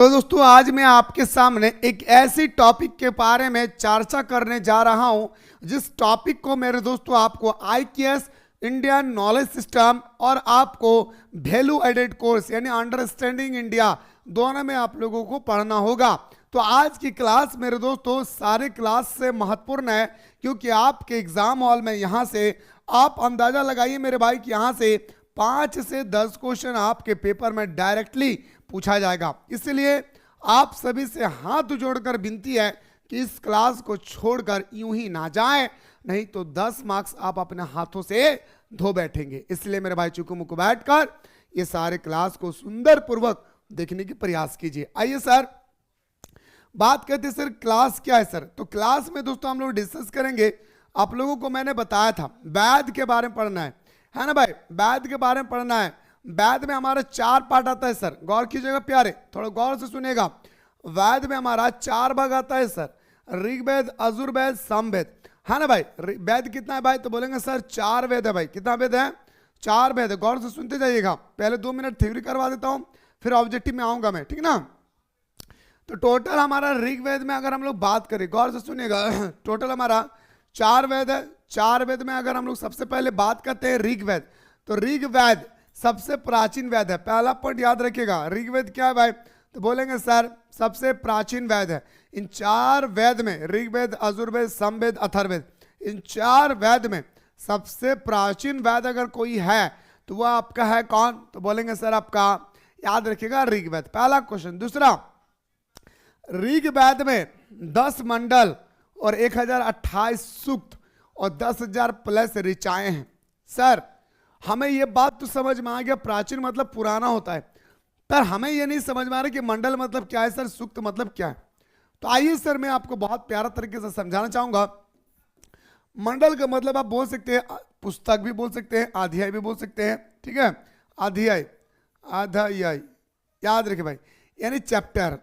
तो दोस्तों आज मैं आपके सामने एक ऐसी टॉपिक के बारे में चर्चा करने जा रहा हूं जिस टॉपिक को मेरे दोस्तों आपको IQS इंडियन नॉलेज सिस्टम और आपको वैल्यू एडेड कोर्स यानी अंडरस्टैंडिंग इंडिया दोनों में आप लोगों को पढ़ना होगा। तो आज की क्लास मेरे दोस्तों सारे क्लास से महत्वपूर्ण है क्योंकि आपके एग्जाम हॉल में यहाँ से आप अंदाजा लगाइए मेरे भाई कि यहाँ से 5 से 10 क्वेश्चन आपके पेपर में डायरेक्टली पूछा जाएगा। इसलिए आप सभी से हाथ जोड़कर विनती है कि इस क्लास को छोड़कर यूं ही ना जाएं, नहीं तो 10 मार्क्स आप अपने हाथों से धो बैठेंगे। इसलिए मेरे भाई चुकू मुकु बैठकर ये सारे क्लास को सुंदर पूर्वक देखने की प्रयास कीजिए। आइए सर बात करते हैं, सर क्लास क्या है सर? तो क्लास में दोस्तों हम लोग डिस्कस करेंगे। आप लोगों को मैंने बताया था वैद के बारे में पढ़ना है ना भाई? वैद के बारे में पढ़ना है। वैद में हमारा 4 पार्ट आता है सर, गौर कीजिएगा प्यारे, थोड़ा गौर से सुनिएगा। वैद में हमारा 4 भाग आता है सर, ऋग्वेद, यजुर्वेद, सामवेद, है ना भाई? वेद कितना है भाई? तो बोलेंगे सर 4 वेद है भाई। कितना वेद है? 4 वेद है। गौर से सुनते जाइएगा। पहले 2 मिनट थ्योरी करवा देता हूं, फिर ऑब्जेक्टिव में आऊंगा मैं, ठीक ना? तो टोटल हमारा ऋग्वेद में अगर हम लोग बात करें, गौर से सुनिएगा, टोटल हमारा 4 वेद है। 4 वेद में अगर हम लोग सबसे पहले बात करते हैं ऋग्वेद, तो ऋग्वेद सबसे प्राचीन वेद है। पहला पॉइंट याद रखिएगा, ऋग्वेद क्या है भाई? तो बोलेंगे सर सबसे प्राचीन वेद है। इन 4 वेद में ऋग्वेद, यजुर्वेद, सामवेद, अथर्ववेद, इन 4 वेद में सबसे प्राचीन वेद अगर कोई है तो वह आपका है कौन? तो बोलेंगे सर आपका, याद रखिएगा, ऋग्वेद। पहला क्वेश्चन। दूसरा, ऋग्वेद में 10 मंडल और 1028 सूक्त और 10,000 प्लस ऋचाएं हैं। सर हमें यह बात तो समझ में आ गया, प्राचीन मतलब पुराना होता है, पर हमें यह नहीं समझ में आ रहा कि मंडल मतलब क्या है सर, सूक्त मतलब क्या है। तो आइए सर मैं आपको बहुत प्यारा तरीके से समझाना चाहूंगा। मंडल का मतलब आप बोल सकते हैं पुस्तक भी बोल सकते हैं, अध्याय भी बोल सकते हैं, ठीक है? अध्याय, अध्याय याद रखे भाई, यानी चैप्टर।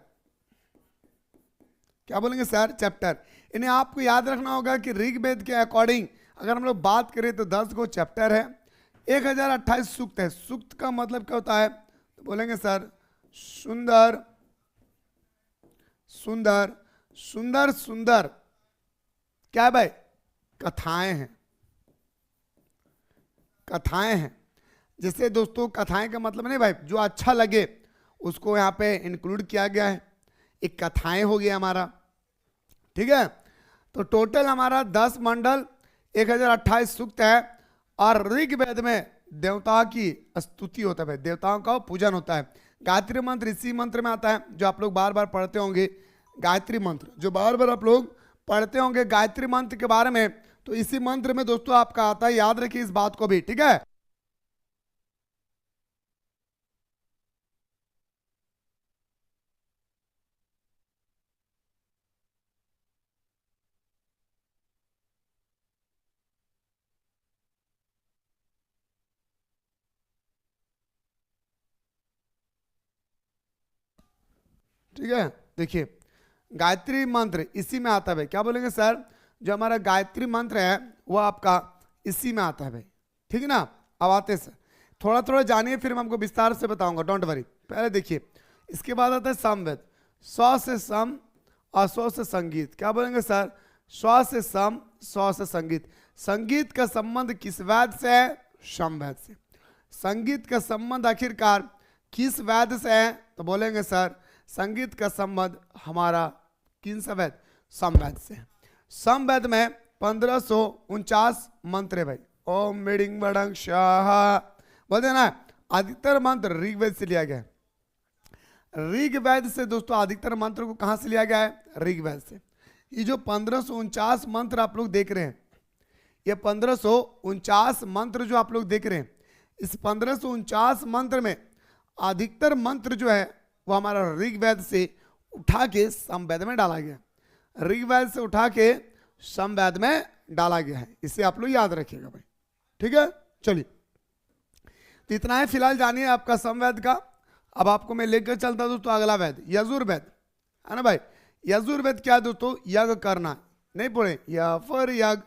क्या बोलेंगे सर? चैप्टर। इन्हें आपको याद रखना होगा कि ऋग्वेद के अकॉर्डिंग अगर हम लोग बात करें तो 10 गो चैप्टर है, 1028 सूक्त है। सूक्त का मतलब क्या होता है? तो बोलेंगे सर सुंदर सुंदर सुंदर सुंदर, क्या है भाई? कथाएं हैं। कथाएं हैं। जैसे दोस्तों कथाएं का मतलब नहीं भाई जो अच्छा लगे उसको यहाँ पे इंक्लूड किया गया है, एक कथाएं हो गया हमारा, ठीक है? तो टोटल हमारा 10 मंडल, 1028 सूक्त है। और ऋग्वेद में देवताओं की स्तुति होता है, देवताओं का पूजन होता है। गायत्री मंत्र इसी मंत्र में आता है जो आप लोग बार बार पढ़ते होंगे। गायत्री मंत्र जो बार बार आप लोग पढ़ते होंगे गायत्री मंत्र के बारे में, तो इसी मंत्र में दोस्तों आपका आता है। याद रखिए इस बात को भी, ठीक है? ठीक है, देखिए गायत्री मंत्र इसी में आता है भाई। क्या बोलेंगे सर? जो हमारा गायत्री मंत्र है वो आपका इसी में आता है भाई, ठीक है ना? अब आते हैं सर, थोड़ा थोड़ा जानिए फिर मैं आपको विस्तार से बताऊंगा, डोंट वरी। पहले देखिए, इसके बाद आता है सामवेद। स्व से सम और स्व से संगीत। क्या बोलेंगे सर? स्व से सम, स्व से संगीत। संगीत का संबंध किस वेद से है? सामवेद से। संगीत का संबंध आखिरकार किस वेद से है? तो बोलेंगे सर संगीत का संबंध हमारा किन से वेद? सामवेद से। सामवेद में 1549 मंत्र है भाई। ओम मिडिंग बड़ंग शाह बोलते ना, अधिकतर मंत्र ऋग्वेद से लिया गया है। ऋग्वेद से दोस्तों अधिकतर मंत्र को कहां से लिया गया है? ऋग्वेद से। ये जो 1549 मंत्र आप लोग देख रहे हैं, ये 1549 मंत्र जो आप लोग देख रहे हैं, इस 1549 मंत्र में अधिकतर मंत्र जो है वो हमारा ऋग्वेद से उठा के सामवेद में डाला गया। ऋग्वेद से उठा के सामवेद में डाला गया है, इसे आप लोग याद रखिएगा भाई, ठीक है? चलिए तो इतना है फिलहाल जानिए आपका सामवेद का। अब आपको मैं लेकर चलता हूं दोस्तों अगला वेद, यजुर्वेद, है ना भाई? यजुर्वेद क्या दोस्तों? यज्ञ करना। नहीं पढ़े? य फॉर यज्ञ,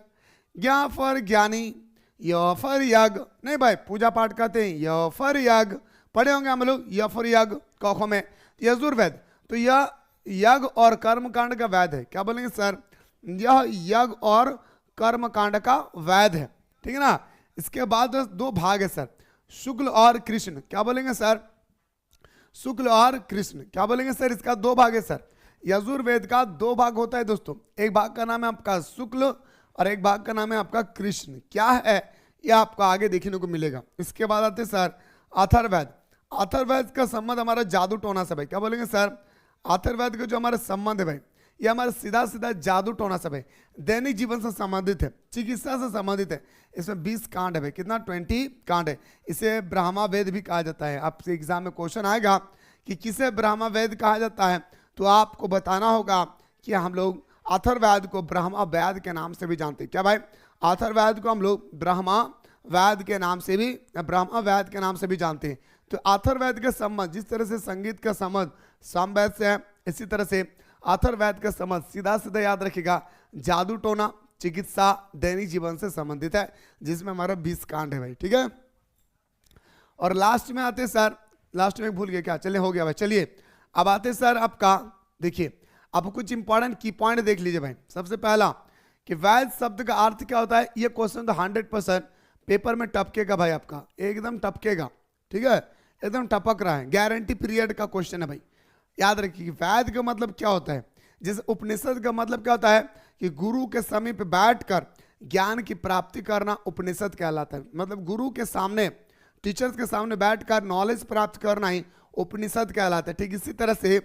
ज्ञा फॉर ज्ञानी, य फॉर यज्ञ। नहीं भाई, पूजा पाठ करते हैं य फॉर यज्ञ, पढ़े होंगे हम लोग य फॉर यज्ञ कौखों में। यजुर्वेद तो यह यज्ञ और कर्मकांड का वैध है। क्या बोलेंगे सर? यह यज्ञ और कर्मकांड का वैध है, ठीक है ना। इसके बाद दो भाग है सर, शुक्ल और कृष्ण। क्या बोलेंगे सर? शुक्ल और कृष्ण। क्या बोलेंगे सर? इसका दो भाग है सर। यजुर्वेद का दो भाग होता है दोस्तों, एक भाग का नाम है आपका शुक्ल और एक भाग का नाम है आपका कृष्ण। क्या है यह आपको आगे देखने को मिलेगा। इसके बाद आते सर अथर्ववेद। अथर्ववेद का संबंध हमारा जादू टोना से भाई। क्या बोलेंगे सर? अथर्ववेद का जो हमारा संबंध है भाई, ये हमारा सीधा सीधा जादू टोना से भाई, दैनिक जीवन से संबंधित है, चिकित्सा से संबंधित है। इसमें 20 कांड है भाई। कितना? 20 कांड है। इसे ब्रह्मा वेद भी कहा जाता है। आपसे एग्जाम में क्वेश्चन आएगा कि किसे ब्रह्मा वेद कहा जाता है, तो आपको बताना होगा कि हम लोग अथर्ववेद को ब्रह्मा वेद के नाम से भी जानते हैं। क्या भाई? अथर्ववेद को हम लोग ब्रह्मा वेद के नाम से भी, ब्रह्मा वेद के नाम से भी जानते हैं। तो अथर्ववेद का संबंध जिस तरह से संगीत का संबंध सामवेद से है, इसी तरह से अथर्ववेद का संबंध सीधा सीधा याद रखिएगा जादू टोना, चिकित्सा, दैनिक जीवन से संबंधित है, जिसमें हमारा 20 कांड है भाई, ठीक है। और लास्ट में आते सर, लास्ट में भूल गए क्या? चलिए हो गया भाई। चलिए अब आते सर आपका, देखिए अब कुछ इंपॉर्टेंट की पॉइंट देख लीजिए भाई। सबसे पहला कि वैद शब्द का अर्थ क्या होता है। ये क्वेश्चन तो 100% पेपर में टपकेगा भाई, आपका एकदम टपकेगा, ठीक है, एकदम टपक रहा है, गारंटी पीरियड का क्वेश्चन है भाई। याद रखिए वैद का मतलब क्या होता है। जैसे उपनिषद का मतलब क्या होता है कि गुरु के समीप बैठकर ज्ञान की प्राप्ति करना उपनिषद कहलाता है। मतलब गुरु के सामने, टीचर्स के सामने बैठकर नॉलेज प्राप्त करना ही उपनिषद कहलाता है। ठीक इसी तरह से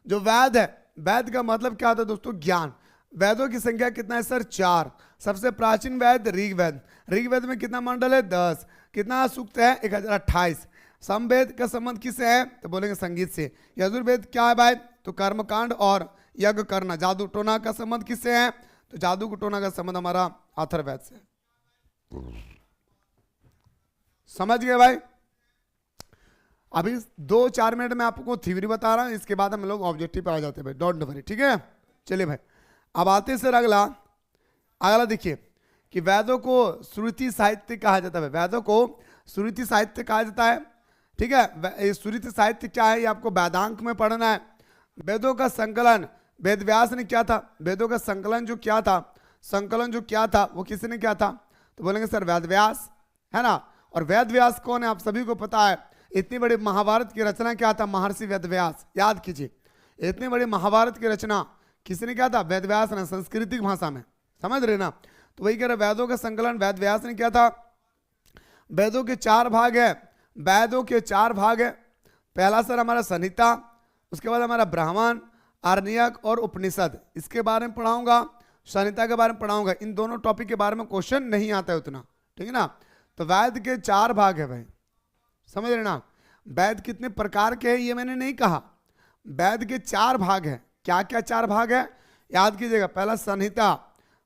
जो वेद है, वेद का मतलब क्या होता है दोस्तों? ज्ञान। वेदों की संख्या कितना है सर? 4। सबसे प्राचीन वेद ऋग्वेद। ऋग्वेद में कितना मंडल है? 10। कितना सूक्त है? 1028। समवेद का संबंध किससे है? तो बोलेंगे संगीत से। यजुर्वेद क्या है भाई? तो कर्मकांड और यज्ञ करना। जादू टोना का संबंध किससे है? तो जादू टोना का संबंध हमारा अथर्ववेद से। समझ गए भाई? अभी 2-4 मिनट में आपको थ्योरी बता रहा हूं, इसके बाद हम लोग ऑब्जेक्टिव पे आ जाते हैं भाई, डोंट वरी, ठीक है। चलिए भाई अब आते सर अगला देखिए कि वेदों को श्रुति साहित्य कहा जाता है। वेदों को श्रुति साहित्य कहा जाता है, ठीक है। श्रुति साहित्य क्या है ये आपको वेदांक में पढ़ना है। वेदों का संकलन वेद व्यास ने किया था। वेदों का संकलन जो किया था वो किसने किया था? तो बोलेंगे सर वेद व्यास, है ना। और वेद व्यास कौन है? आप सभी को पता है। इतनी बड़ी महाभारत की रचना क्या था? महर्षि वेद व्यास। याद कीजिए, इतनी बड़ी महाभारत की रचना किसने किया था? वेद व्यास ने, सांस्कृतिक भाषा में, समझ रहे ना। तो वही कह रहे वेदों का संकलन वेद व्यास ने किया था। वेदों के 4 भाग है। वेदों के 4 भाग है। पहला सर हमारा संहिता, उसके बाद हमारा ब्राह्मण, आरण्यक और उपनिषद। इसके बारे में पढ़ाऊंगा, संहिता के बारे में पढ़ाऊंगा। इन दोनों टॉपिक के बारे में क्वेश्चन नहीं आता है उतना, ठीक है ना। तो वेद के 4 भाग है भाई, समझ रहे ना। वेद कितने प्रकार के हैं ये मैंने नहीं कहा। वेद के 4 भाग है। क्या क्या 4 भाग है याद कीजिएगा। पहला संहिता,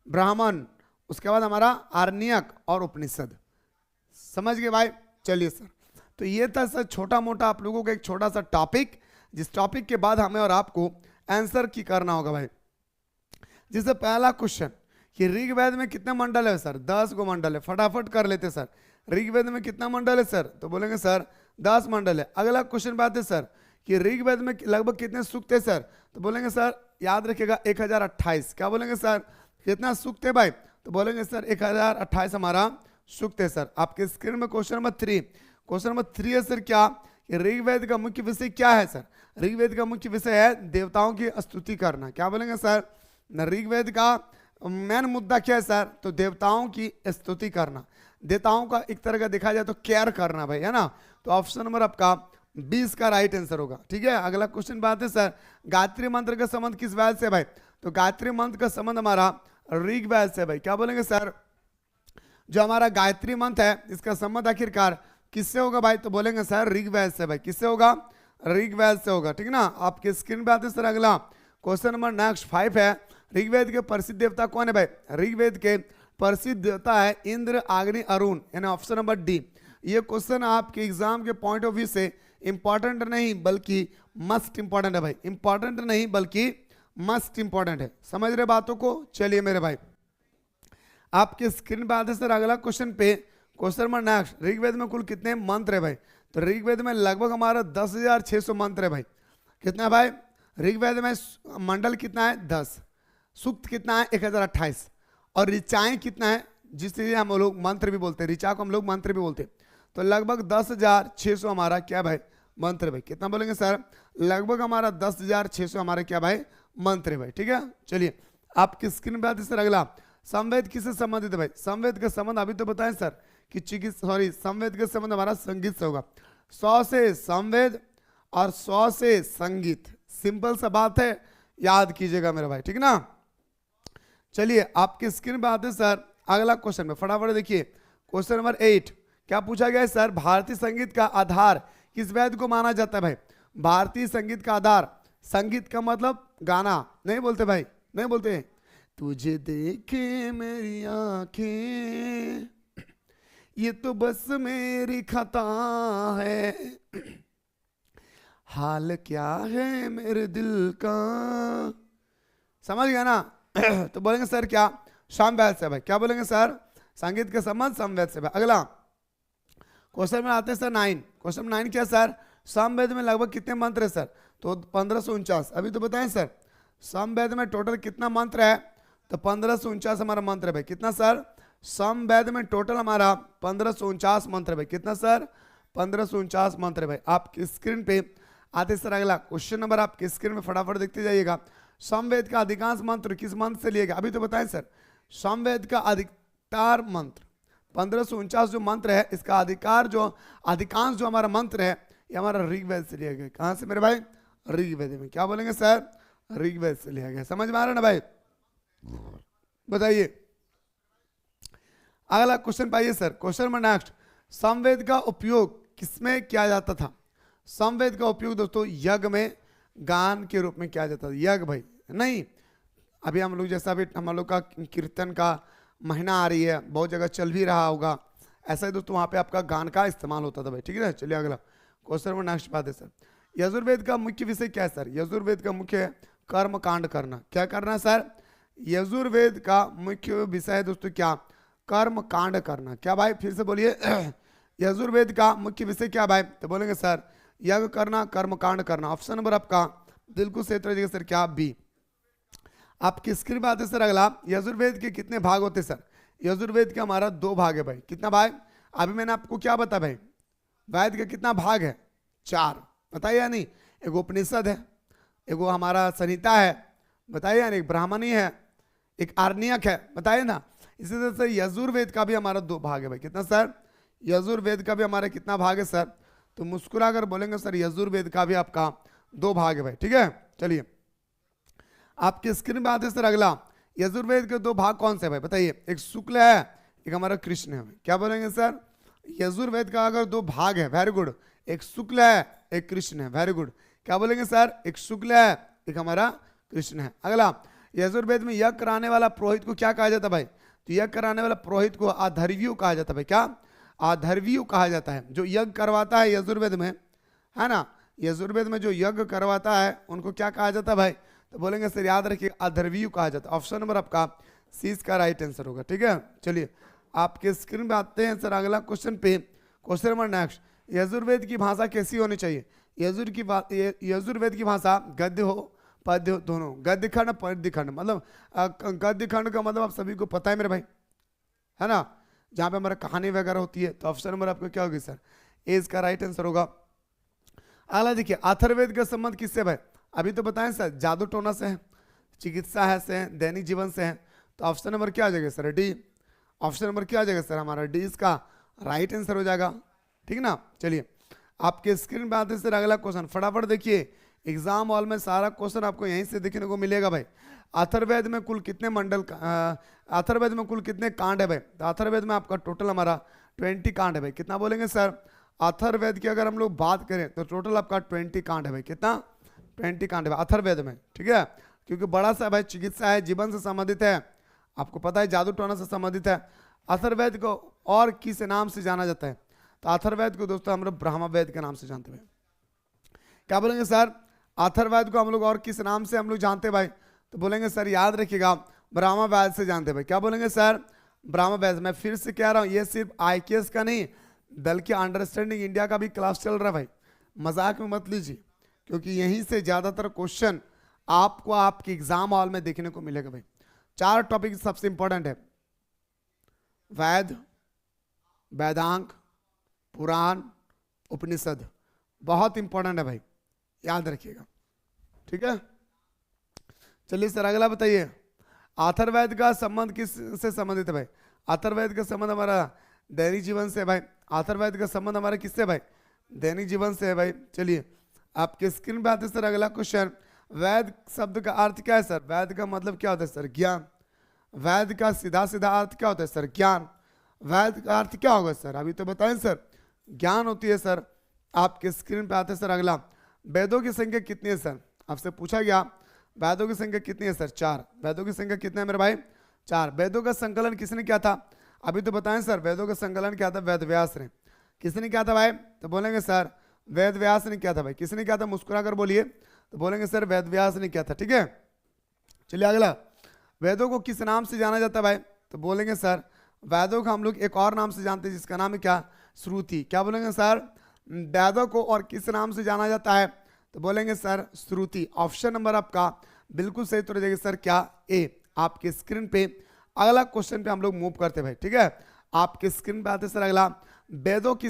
ब्राह्मण, उसके बाद हमारा आरण्यक और उपनिषद। समझ गए भाई? चलिए सर, तो ये था सर छोटा मोटा आप लोगों का एक छोटा सा टॉपिक, जिस टॉपिक के बाद हमें और आपको आंसर की करना होगा भाई। जैसे पहला क्वेश्चन कि ऋग्वेद में कितने मंडल है सर? 10 गो मंडल है। फटाफट कर लेते सर। ऋग्वेद में कितना मंडल है सर? तो बोलेंगे सर 10 मंडल है। अगला क्वेश्चन बात है सर कि ऋग्वेद में लगभग कितने सूक्त है सर? तो बोलेंगे सर याद रखिएगा 1028। क्या बोलेंगे सर? कितना सूक्त है भाई? तो बोलेंगे सर 1028 हमारा सूक्त है सर। आपके स्क्रीन में क्वेश्चन नंबर 3। क्वेश्चन नंबर 3 है सर क्या कि ऋग्वेद का मुख्य विषय क्या है सर? ऋग्वेद का मुख्य विषय है देवताओं की स्तुति करना। क्या बोलेंगे सर? ऋग्वेद का मेन मुद्दा क्या है सर? तो देवताओं की स्तुति करना। देवताओं का एक तरह का देखा जाए तो केयर करना भाई, है ना। तो ऑप्शन नंबर आपका 20 का राइट आंसर होगा, ठीक है। अगला क्वेश्चन बात है सर गायत्री मंत्र का संबंध किस वेद से भाई? तो गायत्री मंत्र का संबंध हमारा ऋग्वेद से भाई। क्या बोलेंगे सर? जो हमारा गायत्री मंत्र है इसका संबंध आखिरकार किससे होगा भाई? तो बोलेंगे सर ऋग्वेद से भाई। किससे होगा? ऋग्वेद से होगा, ठीक ना। आपके स्क्रीन पे आते सर अगला क्वेश्चन नंबर नेक्स्ट 5 है। ऋग्वेद के प्रसिद्ध देवता कौन है भाई? ऋग्वेद के प्रसिद्ध देवता है इंद्र, अग्नि, अरुण, यानी ऑप्शन नंबर डी। ये क्वेश्चन आपके एग्जाम के पॉइंट ऑफ व्यू से इंपॉर्टेंट नहीं बल्कि मस्ट इंपॉर्टेंट है भाई। इंपॉर्टेंट नहीं बल्कि मस्ट इंपॉर्टेंट है। समझ रहे बातों को? चलिए मेरे भाई आपके स्क्रीन पे आते सर अगला क्वेश्चन पे। क्वेश्चन नंबर नेक्स्ट, ऋग्वेद में कुल कितने मंत्र है भाई? तो ऋग्वेद में लगभग हमारा 10,600 मंत्र है भाई। कितना है भाई? ऋग्वेद में मंडल कितना है? 10। सूक्त कितना है? 1028। और ऋचाएं कितना है, जिससे हम लोग मंत्र भी बोलते हैं, ऋचा को हम लोग मंत्र भी बोलते हैं। तो लगभग 10,600 हमारा क्या भाई? मंत्र भाई। कितना बोलेंगे सर? लगभग हमारा 10,600 हमारे क्या भाई? मंत्र भाई। ठीक है, चलिए आपकी स्क्रीन पे आते सर अगला, संवेद किससे संबंधित है भाई? संवेद का संबंध अभी तो बताएं सर कि संवेद का संबंध हमारा संगीत से होगा। 100 से संवेद और 100 से संगीत, सिंपल सा बात है, याद कीजिएगा मेरे भाई, ठीक ना। चलिए आपकी स्क्रीन पे आते सर अगला क्वेश्चन में, फटाफट देखिए क्वेश्चन नंबर 8 क्या पूछा गया है सर? भारतीय संगीत का आधार किस वेद को माना जाता है भाई? भारतीय संगीत का आधार, संगीत का मतलब गाना, नहीं बोलते भाई, नहीं बोलते। तुझे देखे मेरी आंखें ये तो बस मेरी खता है, हाल क्या है मेरे दिल का, समझ गया ना? तो बोलेंगे सर क्या? सामवेद से भाई। क्या बोलेंगे सर? संगीत के संबंध सामवेद से भाई। अगला क्वेश्चन में आते हैं सर 9। क्वेश्चन 9 क्या सर? सामवेद में लगभग कितने मंत्र है सर? तो 1549। अभी तो बताएं सर सामवेद में टोटल कितना मंत्र है? तो 1549 हमारा मंत्र है भाई। कितना सर? सामवेद में टोटल हमारा 1549 मंत्र है भाई। कितना सर? 1549 मंत्र है भाई। आपकी स्क्रीन पे आते सर अगला क्वेश्चन नंबर, आपकी स्क्रीन में फटाफट देखते जाइएगा। सामवेद का अधिकांश मंत्र किस मंत्र से लिया गया? अभी तो बताएं सर सामवेद का अधिकतर मंत्र 1549 जो मंत्र है, इसका अधिकांश जो हमारा मंत्र है ये हमारा ऋग्वेद से लिया गया। कहां से मेरे भाई? ऋग्वेद में। क्या बोलेंगे सर? ऋग्वेद से लिया गया। समझ में आ रहा है ना भाई? बताइए अगला क्वेश्चन पाइए sir. Question number next, Samaveda का उपयोग किसमें किया जाता था? सामवेद का उपयोग दोस्तों यज्ञ में गान के रूप में किया जाता था। यज्ञ भाई नहीं, अभी हम लोग जैसा अभी हम लोग का कीर्तन का महीना आ रही है, बहुत जगह चल भी रहा होगा, ऐसा ही दोस्तों वहाँ पे आपका गान का इस्तेमाल होता था भाई। ठीक है ना, चलिए अगला क्वेश्चन नंबर नेक्स्ट बात है सर, यजुर्वेद का मुख्य विषय क्या है सर? यजुर्वेद का मुख्य कर्म कांड करना। क्या करना है सर? यजुर्वेद का मुख्य विषय है दोस्तों क्या? कर्म कांड करना। क्या भाई? फिर से बोलिए यजुर्वेद का मुख्य विषय क्या भाई? तो बोलेंगे सर यज्ञ करना, कर्म कांड करना। ऑप्शन नंबर आपका बिल्कुल सही उत्तर दीजिएगा सर, क्या? बी। आपकी स्क्रीन पे आते सर अगला, यजुर्वेद के कितने भाग होते सर? यजुर्वेद के हमारा 2 भाग है भाई। कितना भाई? अभी मैंने आपको क्या बताया भाई? वेद का कितना भाग है? 4। बताइए या नहीं? एक उपनिषद है, एक हमारा संहिता है, बताइए या नहीं? एक ब्राह्मणी है, एक आरण्यक है, बताइए ना। इसी तरह से यजुर्वेद का भी हमारा 2 भाग है भाई। कितना सर? यजुर्वेद का भी हमारा कितना भाग है सर? तो मुस्कुरा कर बोलेंगे सर यजुर्वेद का भी आपका 2 भाग है भाई। ठीक है, चलिए आपके स्क्रीन पे आते सर अगला, यजुर्वेद के 2 भाग कौन से भाई? बताइए। एक शुक्ल है, एक हमारा कृष्ण है। क्या बोलेंगे सर? यजुर्वेद का अगर 2 भाग है, वेरी गुड, एक शुक्ल है, एक कृष्ण है, वेरी गुड। क्या बोलेंगे सर? एक शुक्ल है, एक हमारा कृष्ण है। अगला, यजुर्वेद में यज्ञ कराने वाला पुरोहित को क्या कहा जाता है भाई? तो यज्ञ कराने वाला पुरोहित को आधर्व्यु कहा जाता है भाई। क्या? आधर्व्यु कहा जाता है। जो यज्ञ करवाता है यजुर्वेद में, है ना, यजुर्वेद में जो यज्ञ करवाता है उनको क्या कहा जाता है भाई? तो बोलेंगे सर याद रखिए अधर्व्यु कहा जाता है। ऑप्शन नंबर आपका सी इसका राइट आंसर होगा। ठीक है, चलिए आपके स्क्रीन पे आते हैं सर अगला क्वेश्चन पे। क्वेश्चन नंबर नेक्स्ट, यजुर्वेद की भाषा कैसी होनी चाहिए? यजुर्वेद की भाषा गद्य हो पद्य हो, दोनों। गद्य खंड पद्य खंड, मतलब गद्य खंड का मतलब आप सभी को पता है मेरे भाई, है ना, जहाँ पे हमारा कहानी वगैरह होती है। तो ऑप्शन नंबर आपका क्या होगी सर? ए इसका राइट आंसर होगा। अगला देखिए, अथर्ववेद का संबंध किससे भाई? अभी तो बताएं सर जादू टोना से है, चिकित्सा है से है, दैनिक जीवन से है। तो ऑप्शन नंबर क्या आ जाएगा सर? डी। ऑप्शन नंबर क्या आ जाएगा सर? हमारा डी इसका राइट आंसर हो जाएगा। ठीक ना, चलिए आपके स्क्रीन पे आते सर अगला क्वेश्चन, फटाफट देखिए। एग्जाम हॉल में सारा क्वेश्चन आपको यहीं से देखने को मिलेगा भाई। अथर्ववेद में कुल कितने मंडल, अथर्ववेद में कुल कितने कांड है भाई? तो अथर्ववेद में आपका टोटल हमारा 20 कांड है भाई। कितना बोलेंगे सर? अथर्ववेद की अगर हम लोग बात करें तो टोटल आपका 20 कांड है भाई। कितना? 20 कांड है अथर्ववेद में। ठीक है, क्योंकि बड़ा सा भाई चिकित्सा है, जीवन से संबंधित है, आपको पता है जादू टोना से संबंधित है। अथर्ववेद को और किस नाम से जाना जाता है? तो अथर्ववेद को दोस्तों हम लोग ब्रह्मवेद के नाम से जानते हैं। क्या बोलेंगे सर? अथर्ववेद को हम लोग और किस नाम से हम लोग जानते हैं भाई? तो बोलेंगे सर याद रखिएगा ब्रह्मवेद से जानते हैं भाई। क्या बोलेंगे सर? ब्रह्मवेद। मैं फिर से कह रहा हूँ, ये सिर्फ IKS का नहीं बल्कि अंडरस्टैंडिंग इंडिया का भी क्लास चल रहा है भाई, मजाक में मत लीजिए। क्योंकि यहीं से ज्यादातर क्वेश्चन आपको आपके एग्जाम हॉल में देखने को मिलेगा भाई। 4 टॉपिक सबसे इंपॉर्टेंट है, वेद, वेदांग, पुराण, उपनिषद, बहुत इंपॉर्टेंट है भाई, याद रखिएगा, ठीक है। चलिए सर अगला बताइए, अथर्ववेद का संबंध किस से संबंधित है भाई? अथर्ववेद का संबंध हमारा दैनिक जीवन से है भाई। अथर्ववेद का संबंध हमारा किससे भाई? दैनिक जीवन से है भाई। चलिए आपके स्क्रीन पे आते सर अगला क्वेश्चन, वेद शब्द का अर्थ क्या है सर? वेद का मतलब क्या होता है सर? ज्ञान। वेद का सीधा सीधा अर्थ क्या होता है सर? ज्ञान। वेद का अर्थ क्या होगा सर? अभी तो बताएं सर, ज्ञान होती है सर। आपके स्क्रीन पे आते सर अगला, वेदों की संख्या कितनी है सर? आपसे पूछा गया वेदों की संख्या कितनी है सर? 4। वेदों की संख्या कितनी है मेरे भाई? 4। वेदों का संकलन किसने किया था? अभी तो बताएं सर, वेदों का संकलन किया था वेद व्यास ने। किसने किया था भाई? तो बोलेंगे सर वेद व्यास ने किया था भाई। किसने किया था? मुस्कुरा कर बोलिए, तो बोलेंगे सर वेद व्यास ने किया था, ठीक है। चलिए अगला, वेदों को किस नाम से जाना जाता है भाई? तो बोलेंगे सर वेदों को हम लोग एक और नाम से जानते हैं जिसका नाम है क्या? श्रुति। क्या बोलेंगे सर? वेदों को और किस नाम से जाना जाता है? तो बोलेंगे सर श्रुति। ऑप्शन नंबर आपका बिल्कुल सही उत्तर देगा सर क्या? ए। आपके स्क्रीन पे अगला क्वेश्चन पे हम लोग मूव करते हैं भाई, ठीक है। आपके स्क्रीन पे आते सर अगला, वेदों की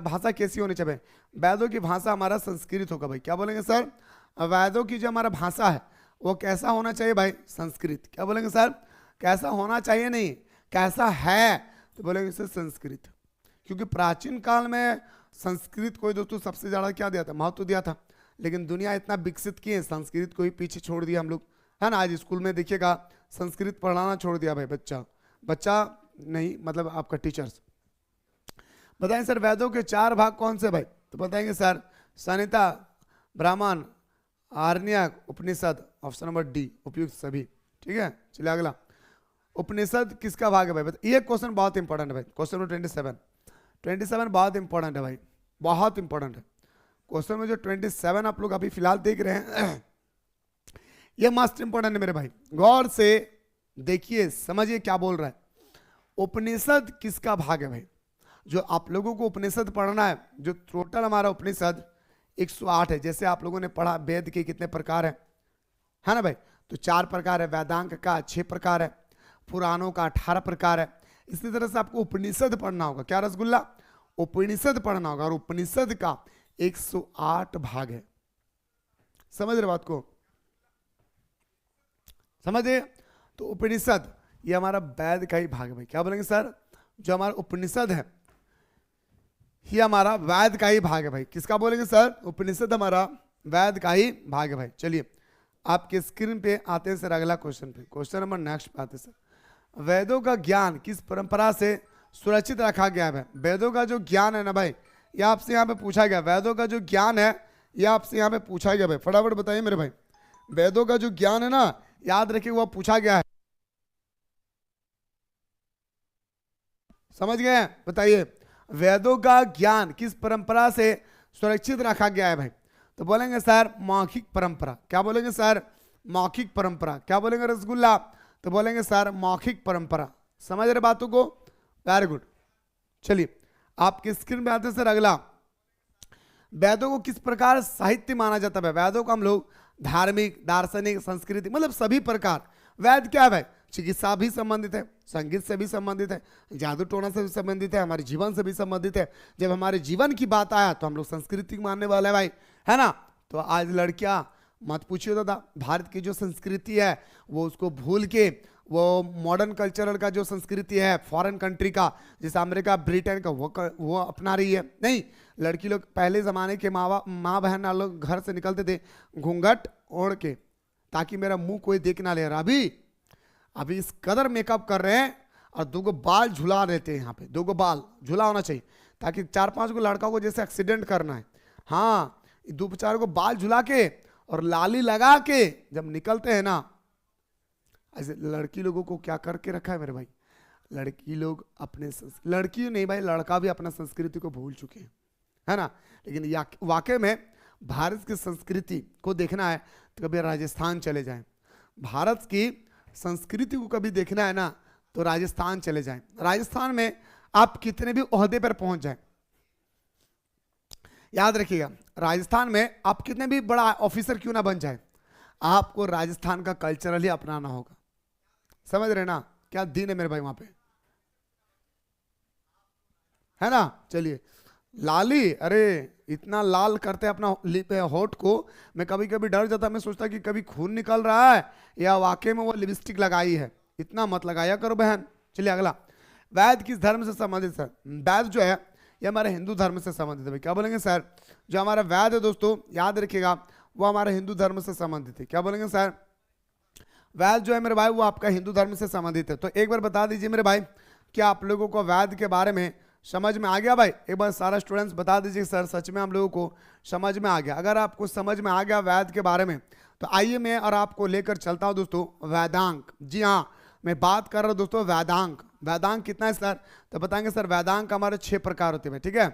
भाषा कैसी होनी चाहिए? वेदों की भाषा हमारा संस्कृत होगा भाई। क्या बोलेंगे सर? वेदों की जो हमारा भाषा है वो कैसा होना चाहिए भाई? संस्कृत। क्या बोलेंगे सर? कैसा होना चाहिए नहीं, कैसा है, तो बोलेंगे सर संस्कृत। क्योंकि प्राचीन काल में संस्कृत को दोस्तों सबसे ज्यादा क्या दिया था? महत्व दिया था। लेकिन दुनिया इतना विकसित की है, संस्कृत को ही पीछे छोड़ दिया हम लोग, है ना। आज स्कूल में देखिएगा संस्कृत पढ़ाना छोड़ दिया भाई, बच्चा नहीं, मतलब आपका टीचर्स। बताएं सर वेदों के 4 भाग कौन से भाई? तो बताएंगे सर संहिता, ब्राह्मण, आरण्यक, उपनिषद। ऑप्शन नंबर डी उपयुक्त सभी, ठीक है। चलिए अगला, उपनिषद किसका भाग है भाई? ये क्वेश्चन बहुत इंपॉर्टेंट है भाई। क्वेश्चन नंबर 27 बहुत इंपॉर्टेंट है भाई, बहुत इंपॉर्टेंट है। क्वेश्चन में जो 27 आप लोग अभी फिलहाल देख रहे हैं ये मस्ट इंपॉर्टेंट है मेरे भाई, गौर से देखिए, समझिए क्या बोल रहा है। उपनिषद किसका भाग है भाई? जो आप लोगों को उपनिषद पढ़ना है, जो टोटल हमारा उपनिषद 108 है। जैसे आप लोगों ने पढ़ा वेद के कितने प्रकार है ना भाई? तो 4 प्रकार है, वेदांग का 6 प्रकार है, पुराणों का 18 प्रकार है। इसी तरह से आपको उपनिषद पढ़ना होगा। क्या रसगुल्ला? उपनिषद पढ़ना होगा, और उपनिषद का 108 भाग है। समझ रहे बात को? समझे? तो उपनिषद ये हमारा वेद का ही भाग है भाई। क्या बोलेंगे सर? जो हमारा उपनिषद है ये हमारा वेद का ही भाग है भाई। किसका बोलेंगे सर? उपनिषद हमारा वेद का ही भाग है भाई। चलिए आपके स्क्रीन पे आते हैं सर अगला क्वेश्चन पे, क्वेश्चन नंबर नेक्स्ट पे आते हैं सर। वेदों का ज्ञान किस परंपरा से सुरक्षित रखा गया है? वेदों का जो ज्ञान है ना भाई, ये आपसे यहाँ पे पूछा गया। वेदों का जो ज्ञान है ये आपसे यहाँ पे पूछा गया भाई, फटाफट बताइए मेरे भाई। वेदों का जो ज्ञान है ना, याद रखिए वो पूछा गया है। समझ गए? बताइए वेदों का ज्ञान किस परंपरा से सुरक्षित रखा गया है भाई? तो बोलेंगे सर मौखिक परंपरा। क्या बोलेंगे सर? मौखिक परंपरा। क्या बोलेंगे रसगुल्ला? तो बोलेंगे सर मौखिक परंपरा। समझ रहे बातों को? Very good. चलिए आपके स्क्रीन पे आते हैं सर अगला, वेदों को किस प्रकार साहित्य माना जाता है? वेदों को हम लोग धार्मिक, दार्शनिक, संस्कृति, मतलब सभी प्रकार। वेद क्या है भाई? चिकित्सा भी संबंधित है, संगीत से भी संबंधित है, जादू टोना से भी संबंधित है, हमारे जीवन से भी संबंधित है। जब हमारे जीवन की बात आया तो हम लोग संस्कृति मानने वाले हैं भाई, है ना। तो आज लड़कियां मत पूछिए दादा, भारत की जो संस्कृति है वो उसको भूल के वो मॉडर्न कल्चरल का जो संस्कृति है फॉरेन कंट्री का, जैसे अमेरिका, ब्रिटेन का, वो अपना रही है। नहीं, लड़की लोग पहले ज़माने के माँ बहन लोग घर से निकलते थे घूंघट ओढ़ के, ताकि मेरा मुंह कोई देख ना ले रहा। अभी इस कदर मेकअप कर रहे हैं और 2 बाल झुला देते हैं। यहाँ पे 2 बाल झुला होना चाहिए, ताकि 4-5 लड़का को जैसे एक्सीडेंट करना है, हाँ 2-4 बाल झुला के और लाली लगा के जब निकलते हैं ना, ऐसे लड़की लोगों को क्या करके रखा है मेरे भाई? लड़की लोग अपने लड़की नहीं भाई, लड़का भी अपना संस्कृति को भूल चुके हैं, है ना। लेकिन वाकई में भारत की संस्कृति को देखना है तो कभी राजस्थान चले जाएं। भारत की संस्कृति को कभी देखना है ना तो राजस्थान चले जाएं। राजस्थान में आप कितने भी ओहदे पर पहुंच जाएं, याद रखिएगा, राजस्थान में आप कितने भी बड़ा ऑफिसर क्यों ना बन जाए, आपको राजस्थान का कल्चरल ही अपनाना होगा। समझ रहे ना, क्या दिन है मेरे भाई वहां पे, है ना। चलिए, लाली, अरे इतना लाल करते हैं अपना होठ को, मैं कभी कभी डर जाता, मैं सोचता कि कभी खून निकल रहा है या वाकई में वो लिपस्टिक लगाई है। इतना मत लगाया करो बहन। चलिए अगला, वैद किस धर्म से संबंधित सर? वैद जो है ये हमारे हिंदू धर्म से संबंधित है भाई। क्या बोलेंगे सर? जो हमारा वैद है दोस्तों, याद रखिएगा, वो हमारे हिंदू धर्म से संबंधित है। क्या बोलेंगे सर? वैद जो है मेरे भाई वो आपका हिंदू धर्म से संबंधित है। तो एक बार बता दीजिए मेरे भाई, क्या आप लोगों को वैद के बारे में समझ में आ गया भाई? एक बार सारा स्टूडेंट्स बता दीजिए सर, सच में हम लोगों को समझ में आ गया। अगर आपको समझ में आ गया वैद के बारे में, तो आइए मैं और आपको लेकर चलता हूं दोस्तों वेदांक। जी हाँ, मैं बात कर रहा हूं दोस्तों वेदांक। वेदांक कितना है सर? तो बताएंगे सर वेदांक हमारे 6 प्रकार होते हैं, ठीक है।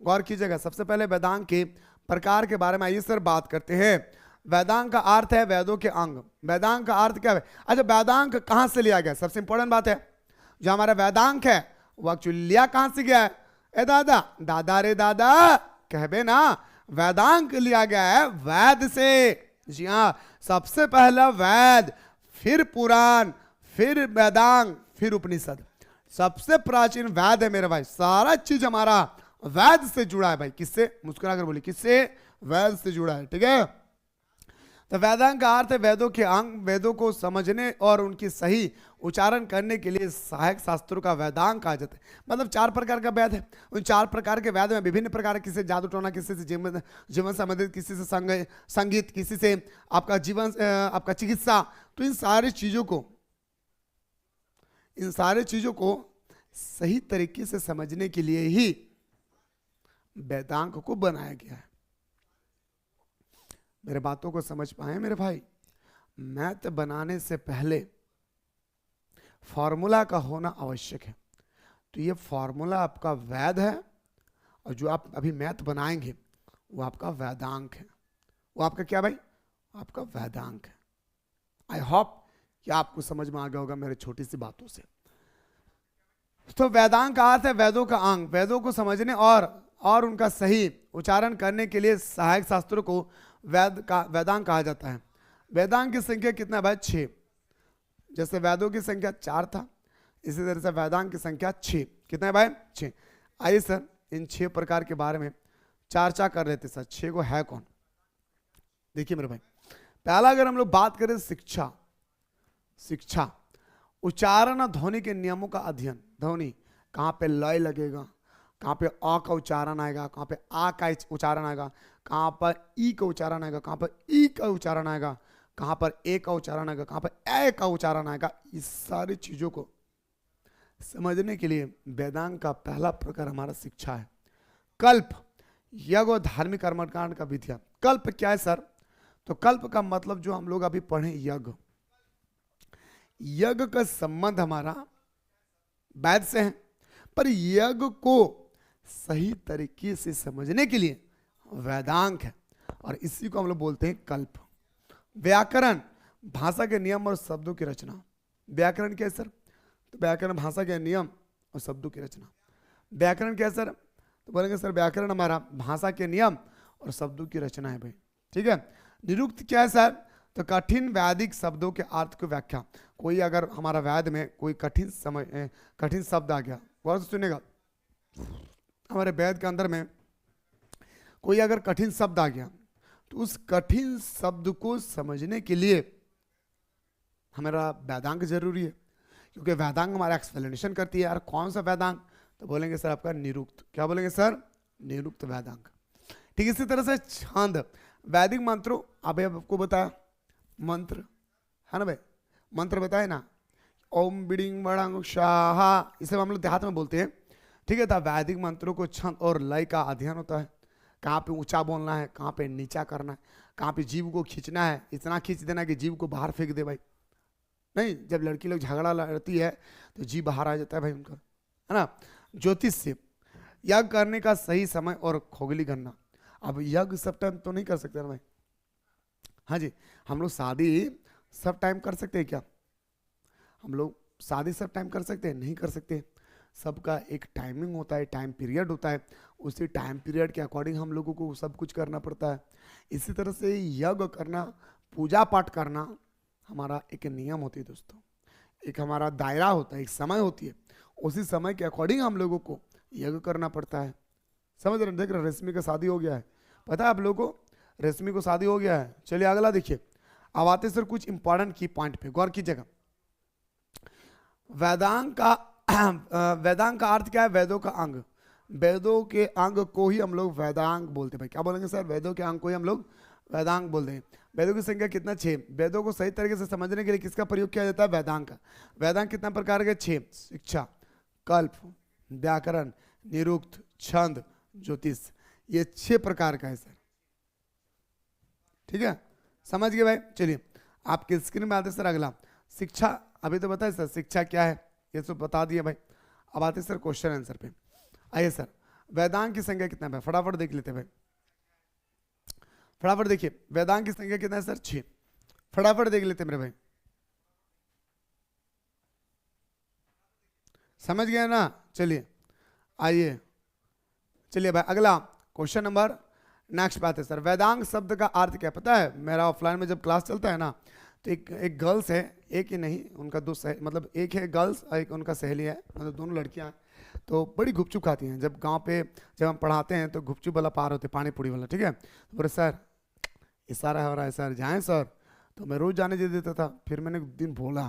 गौर कीजिएगा, सबसे पहले वेदांक के प्रकार के बारे में आइए सर बात करते हैं। वेदांक का अर्थ है वेदों के अंग। वेदांक का अर्थ क्या है? अच्छा, वेदांक कहां से लिया गया? सबसे इंपॉर्टेंट बात है, जो हमारा वेदांक है वो एक्चुअली लिया कहां से गया है? ए दादा, दादा रे दादा कहबे ना, वेदांक लिया गया है वेद से। जी हाँ, सबसे पहला वेद, फिर पुराण, फिर वेदांग, फिर उपनिषद। सबसे प्राचीन वेद है मेरे भाई। सारा चीज हमारा वेद से जुड़ा है भाई। किससे? मुस्कुरा कर बोली, किससे? वेद से जुड़ा है, ठीक है। तो वेदांग का अर्थ है वेदों के अंग। वेदों को समझने और उनकी सही उच्चारण करने के लिए सहायक शास्त्रों का वेदांग कहा जाता है। मतलब 4 प्रकार का वेद है। उन 4 प्रकार के वेद में विभिन्न प्रकार, किसी से जादू टोना, किसी से जीवन संबंधित, किसी से संगीत, किसी से आपका जीवन, आपका चिकित्सा। तो इन सारी चीजों को सही तरीके से समझने के लिए ही वेदांग को बनाया गया है। मेरे बातों को समझ पाए मेरे भाई? मैथ बनाने से पहले फॉर्मूला का होना आवश्यक है। तो ये फॉर्मूला आपका वेद है, और जो आप अभी मैथ बनाएंगे वो आपका वेदांक है। वो आपका क्या भाई? आपका वेदांक है। आई होप कि आपको समझ में आ गया होगा मेरे छोटी सी बातों से। तो वेदांक का अर्थ है वेदों का अंग। वेदों को समझने और उनका सही उच्चारण करने के लिए सहायक शास्त्रों को वेदांग कहा जाता है। वेदांग की संख्या कितना है भाई? 6। जैसे वेदों की संख्या 4 था, इसी तरह से वेदांग की संख्या 6। कितना है भाई? 6। आइए सर इन 6 प्रकार के बारे में चर्चा कर लेते सर। 6 को है कौन? देखिए मेरे भाई, पहला अगर हम लोग बात करें शिक्षा, उच्चारण और ध्वनि के नियमों का अध्ययन। ध्वनि, कहाँ पे लय लगेगा, कहाँ पे अ का उच्चारण आएगा, कहाँ पे आ का उच्चारण आएगा, कहाँ पर ई का उच्चारण आएगा, कहाँ पर ई का उच्चारण आएगा, कहाँ पर ए का उच्चारण आएगा, कहाँ पर ए का उच्चारण आएगा। इस सारी चीजों को समझने के लिए वेदांग का पहला प्रकार हमारा शिक्षा है। कल्प, यज्ञ और धार्मिक कर्मकांड का विद्या। कल्प क्या है सर? तो कल्प का मतलब जो हम लोग अभी पढ़े यज्ञ। यज्ञ का संबंध हमारा वेद से है, पर यज्ञ को सही तरीके से समझने के लिए वेदांग है, और इसी को हम लोग बोलते हैं कल्प। व्याकरण, भाषा के नियम और शब्दों की रचना। व्याकरण क्या है सर? तो व्याकरण भाषा के नियम और शब्दों की रचना। व्याकरण क्या है सर? तो बोलेंगे सर व्याकरण हमारा भाषा के नियम और शब्दों की रचना है भाई, ठीक है। निरुक्त क्या है सर? तो कठिन वैदिक शब्दों के अर्थ की व्याख्या। कोई अगर हमारा वेद में कोई कठिन शब्द आ गया, गौर से सुनेगा, हमारे वेद के अंदर में कोई अगर कठिन शब्द आ गया, तो उस कठिन शब्द को समझने के लिए हमारा वेदांग जरूरी है, क्योंकि वेदांग हमारा एक्सप्लेनेशन करती है। यार कौन सा वेदांग? तो बोलेंगे सर आपका निरुक्त। क्या बोलेंगे सर? निरुक्त वेदांग। ठीक इसी तरह से छंद, वैदिक मंत्रों, अभी आपको बताया मंत्र है ना भाई, मंत्र बताए ना, ओम बिडिंग बड़ंग शाहा, इसे हम लोग देहात में बोलते हैं, ठीक है। था वैदिक मंत्रों को छंद और लय का अध्ययन होता है। कहाँ पे ऊंचा बोलना है, कहाँ पे नीचा करना है, कहाँ पे जीव को खींचना है, इतना खींच देना कि जीव को बाहर फेंक दे भाई। नहीं, जब लड़की लोग झगड़ा लड़ती है तो जीव बाहर आ जाता है भाई उनका, है ना। ज्योतिष से, यज्ञ करने का सही समय और खगोलीय गणना। अब यज्ञ सब टाइम तो नहीं कर सकते ना भाई। हाँ जी, हम लोग शादी सब टाइम कर सकते हैं क्या? हम लोग शादी सब टाइम कर सकते हैं? नहीं कर सकते। सबका एक टाइमिंग होता है, टाइम पीरियड होता है, उसी टाइम पीरियड के अकॉर्डिंग हम लोगों को सब कुछ करना पड़ता है। इसी तरह से यज्ञ करना, पूजा पाठ करना हमारा एक नियम होती है दोस्तों, एक हमारा दायरा होता है, एक समय होती है, उसी समय के अकॉर्डिंग हम लोगों को यज्ञ करना पड़ता है। समझ रहे, देख रहे, रश्मि का शादी हो गया है, पता है आप लोगों को, रश्मि को शादी हो गया है। चलिए अगला देखिए, अब आते सर कुछ इंपॉर्टेंट की पॉइंट पे गौर कीजिएगा। वेदांग का वेदांग का अर्थ क्या है? वेदों का अंग। वेदों के अंग को ही हम लोग वेदांग बोलते हैं। भाई क्या बोलेंगे सर? वेदों के अंग को ही हम लोग वेदांग बोलते हैं। वेदों की संख्या कितना? 6। वेदों को सही तरीके से समझने के लिए किसका प्रयोग किया जाता है? वेदांग का। वेदांग कितना प्रकार के? 6। शिक्षा, कल्प, व्याकरण, निरुक्त, छंद, ज्योतिष, ये 6 प्रकार का है सर। ठीक है, समझ गए भाई। चलिए आपके स्क्रीन में आते सर अगला, शिक्षा। अभी तो बताए सर शिक्षा क्या है, ये तो बता दिए भाई। अब आते सर क्वेश्चन आंसर पे। आइए सर, वेदांग की संख्या कितना है? फटाफट देख लेते भाई, फटाफट देखिए, वेदांग की संख्या कितना है सर? 6। फटाफट देख लेते मेरे भाई, समझ गए ना? चलिए आइए, चलिए भाई अगला क्वेश्चन नंबर नेक्स्ट बात है सर, वेदांग शब्द का अर्थ क्या पता है? मेरा ऑफलाइन में जब क्लास चलता है ना, तो एक गर्ल्स है, एक ही नहीं, उनका दो मतलब एक है गर्ल्स और एक उनका सहेली है, मतलब दोनों लड़कियां हैं, तो बड़ी गुपचुप खाती हैं। जब गांव पे जब हम पढ़ाते हैं तो गुपचुप वाला पार होते, पानी पूरी वाला, ठीक है, तो बोले सर इशारा हो रहा है सर, जाएं सर, तो मैं रोज जाने दे देता था। फिर मैंने एक दिन बोला,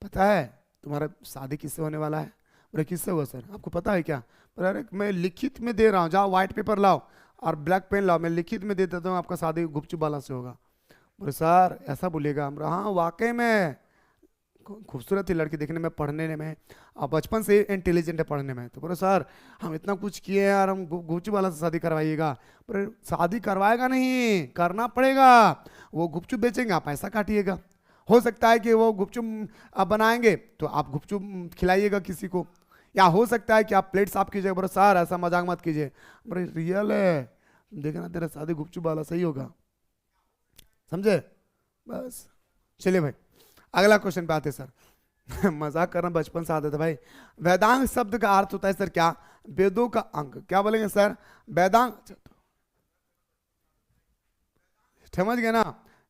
पता है तुम्हारा शादी किससे होने वाला है? बोले किससे हुआ सर, आपको पता है क्या? बोले अरे मैं लिखित में दे रहा हूँ, जाओ व्हाइट पेपर लाओ और ब्लैक पेन लाओ, मैं लिखित में दे देता हूँ, आपका शादी गुपचुप वाला से होगा। बोले सर ऐसा बोलिएगा? हम हाँ वाकई में खूबसूरत थी लड़की देखने में, पढ़ने में, और बचपन से इंटेलिजेंट है पढ़ने में। तो बोले सर हम इतना कुछ किए हैं और हम गुपचुप वाला से शादी करवाइएगा। बोले शादी करवाएगा नहीं, करना पड़ेगा, वो गुपचुप बेचेंगे, आप पैसा काटिएगा। हो सकता है कि वो गुपचुप आप बनाएंगे तो आप गुपचुप खिलाइएगा किसी को, या हो सकता है कि आप प्लेट साफ कीजिएगा। बोले सर ऐसा मजाक मत कीजिए। बोले रियल है, देखना तेरा शादी गुपचुप वाला सही होगा, समझे? बस चलिए भाई अगला क्वेश्चन पे आते सर। मजाक करना बचपन से आते थे भाई। वेदांग शब्द का अर्थ होता है सर क्या? वेदों का अंग। क्या बोलेंगे सर? वेदांग, समझ गए ना?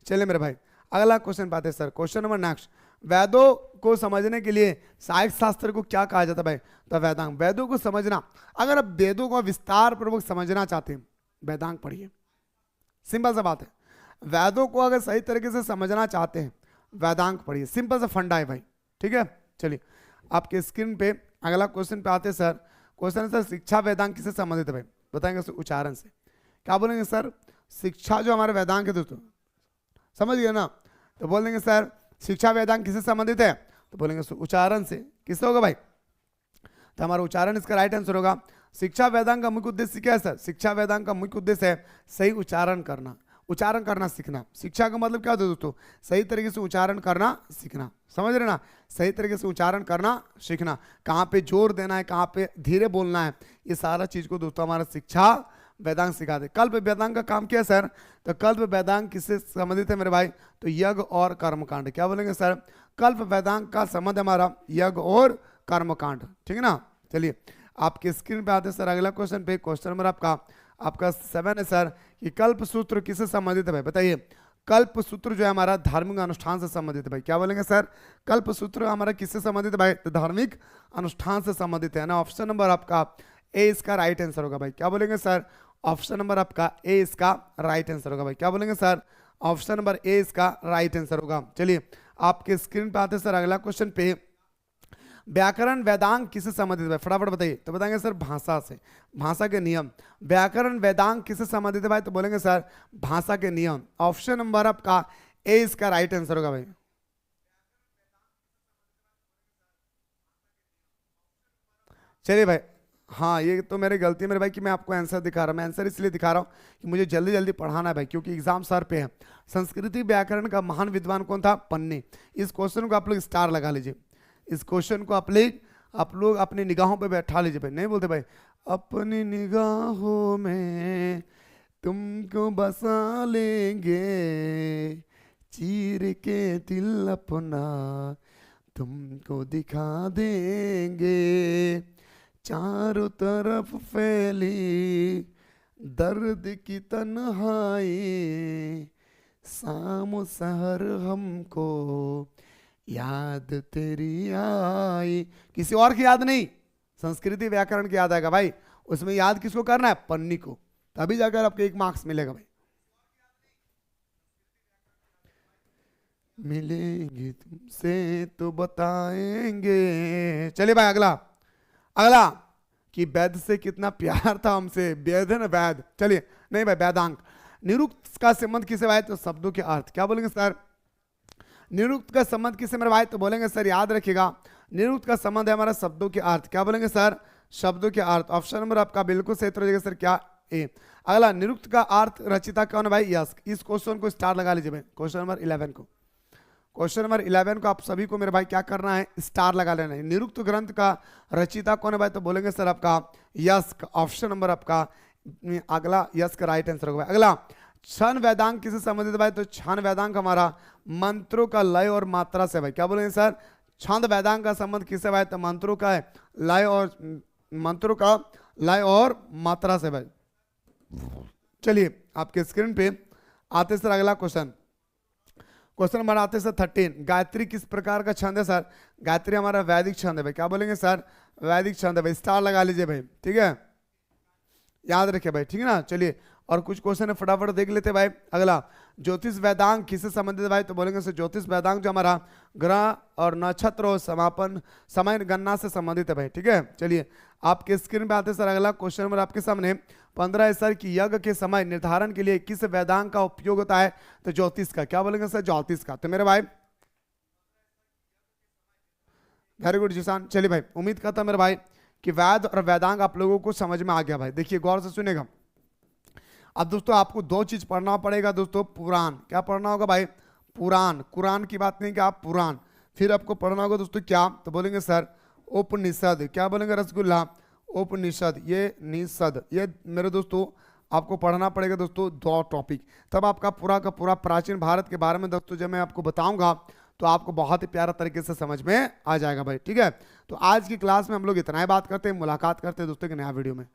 चलिए मेरे भाई अगला क्वेश्चन पाते सर, क्वेश्चन नंबर नेक्स्ट, वेदों को समझने के लिए साहित्य शास्त्र को क्या कहा जाता है भाई? तो वेदांग। वेदों को समझना, अगर आप वेदों को विस्तार पूर्वक समझना चाहते हैं, वेदांग पढ़िए, सिंपल सा बात है। वेदों को अगर सही तरीके से समझना चाहते हैं, वेदांग पढ़िए, सिंपल सा फंडा है भाई। ठीक है, चलिए आपके स्क्रीन पे अगला क्वेश्चन पे आते सर। क्वेश्चन है सर, शिक्षा वेदांग किससे संबंधित है भाई? बताएंगे सर उच्चारण से। क्या बोलेंगे सर? शिक्षा जो हमारे वेदांग है दोस्तों, समझ गए ना? तो बोल देंगे सर शिक्षा वेदांग किससे संबंधित है? तो बोलेंगे सर उच्चारण से। किससे होगा भाई? तो हमारा उच्चारण इसका राइट आंसर होगा। शिक्षा वेदांग का मुख्य उद्देश्य क्या है सर? शिक्षा वेदांग का मुख्य उद्देश्य है सही उच्चारण करना, उच्चारण करना सीखना। शिक्षा का मतलब क्या होता है दोस्तों? सही तरीके से उच्चारण करना सीखना, समझ रहे ना? सही तरीके से उच्चारण करना सीखना, कहाँ पे जोर देना है, कहाँ पे धीरे बोलना है, ये सारा चीज को दोस्तों हमारा शिक्षा वेदांग सिखाते। कल्प वेदांग का काम क्या है सर? तो कल्प वेदांग किससे संबंधित है मेरे भाई? तो यज्ञ और कर्मकांड। क्या बोलेंगे सर? कल्प वेदांग का संबंध हमारा यज्ञ और कर्मकांड, ठीक है ना? चलिए आपके स्क्रीन पे आते सर अगला क्वेश्चन पे, क्वेश्चन नंबर आपका 7 है सर, कि कल्प सूत्र किससे संबंधित है भाई? बताइए। कल्प सूत्र जो है हमारा धार्मिक अनुष्ठान से संबंधित है भाई। क्या बोलेंगे सर? कल्प सूत्र हमारा किससे संबंधित है भाई? तो धार्मिक अनुष्ठान से संबंधित है ना। ऑप्शन नंबर आपका ए इसका राइट आंसर होगा भाई। क्या बोलेंगे सर? ऑप्शन नंबर आपका ए इसका राइट आंसर होगा भाई। क्या बोलेंगे सर? ऑप्शन नंबर ए इसका राइट आंसर होगा। चलिए आपके स्क्रीन पे आते सर अगला क्वेश्चन पे, व्याकरण वेदांग किससे संबंधित है? फटाफट बताइए। तो बताएंगे सर भाषा से, भाषा के नियम। व्याकरण वेदांग किससे संबंधित है भाई? तो बोलेंगे सर भाषा के नियम। ऑप्शन नंबर आपका ए इसका राइट आंसर होगा भाई। चलिए भाई, हाँ ये तो मेरी गलती है मेरे भाई कि मैं आपको आंसर दिखा रहा हूँ। मैं आंसर इसलिए दिखा रहा हूँ कि मुझे जल्दी जल्दी पढ़ाना है भाई, क्योंकि एग्जाम सर पे है। संस्कृति व्याकरण का महान विद्वान कौन था? पन्नी। इस क्वेश्चन को आप लोग स्टार लगा लीजिए, इस क्वेश्चन को आप लोग अपनी निगाहों पे बैठा लीजिए भाई। नहीं बोलते भाई, अपनी निगाहों में तुमको बसा लेंगे, चीर के दिल अपना तुमको दिखा देंगे, चारों तरफ फैली दर्द की तन्हाई, शाम सहर हमको याद तेरी आई। किसी और की याद नहीं, संस्कृति व्याकरण की याद आएगा भाई। उसमें याद किसको करना है? पन्नी को, तभी जाकर आपको 1 मार्क्स मिलेगा भाई। मिलेंगे तुमसे तो बताएंगे। चलिए भाई अगला, अगला कि वैद से कितना प्यार था हमसे, वैद है ना, वैद। चलिए नहीं भाई, वेदांक। निरुक्त का संबंध किसे भाई? तो शब्दों के अर्थ। क्या बोलेंगे सर? निरुक्त का संबंध किसे मेरे भाई? तो बोलेंगे सर, याद रखिएगा, निरुक्त का संबंध है हमारा शब्दों के अर्थ। क्या बोलेंगे सर? शब्दों के अर्थ। ऑप्शन नंबर आपका बिल्कुल सही हो जाएगा सर, क्या? ए। अगला, निरुक्त का अर्थ रचिता कौन है भाई? यस। इस क्वेश्चन को स्टार लगा लीजिए भाई, क्वेश्चन नंबर 11 को। क्वेश्चन नंबर 11 को आप सभी को मेरे भाई क्या करना है? स्टार लगा लेना है। निरुक्त ग्रंथ का रचिता कौन है भाई? तो बोलेंगे सर आपका यस। ऑप्शन नंबर आपका अगला यस का राइट आंसर होगा। अगला, छंद वेदांग किसे संबंधित भाई? तो छंद वेदांग हमारा मंत्रों का लय और मात्रा से भाई। क्या बोलेंगे सर? छंद वेदांग का संबंध किससे भाई? तो मंत्रों का है लय और मंत्रों का लय और मात्रा से भाई। चलिए आपके स्क्रीन पे आते सर अगला क्वेश्चन। क्वेश्चन नंबर आते सर 13। गायत्री किस प्रकार का छंद है सर? गायत्री हमारा वैदिक छंद है भाई। क्या बोलेंगे सर? वैदिक छंद है भाई। स्टार लगा लीजिए भाई, ठीक है, याद रखिए भाई, ठीक है ना। चलिए और कुछ क्वेश्चन है फटाफट देख लेते भाई। अगला, ज्योतिष वेदांग किससे संबंधित है भाई? तो बोलेंगे सर ज्योतिष वेदांग जो हमारा ग्रह और नक्षत्र और समापन समय गणना से संबंधित है भाई, ठीक है। चलिए आपके स्क्रीन पे आते सर अगला क्वेश्चन नंबर आपके सामने। 15 सर की यज्ञ के समय निर्धारण के लिए किस वेदांग का उपयोग होता है? तो ज्योतिष का। क्या बोलेंगे सर? ज्योतिष का। तो मेरे भाई वेरी गुड जिसान। चलिए भाई, उम्मीद करता मेरे भाई कि वेद और वेदांग आप लोगों को समझ में आ गया भाई। देखिए गौर से सुनेगा। अब दोस्तों आपको 2 चीज पढ़ना पड़ेगा दोस्तों। पुराण, क्या पढ़ना होगा भाई? पुराण। कुरान की बात नहीं कि आप पुराण। फिर आपको पढ़ना होगा दोस्तों क्या? तो बोलेंगे सर उपनिषद। क्या बोलेंगे रसगुल्ला? उपनिषद। ये निषद, ये मेरे दोस्तों आपको पढ़ना पड़ेगा दोस्तों 2 टॉपिक। तब आपका पूरा का पूरा प्राचीन भारत के बारे में दोस्तों जब मैं आपको बताऊंगा तो आपको बहुत ही प्यारा तरीके से समझ में आ जाएगा भाई, ठीक है। तो आज की क्लास में हम लोग इतना ही बात करते हैं, मुलाकात करते हैं दोस्तों के नया वीडियो में।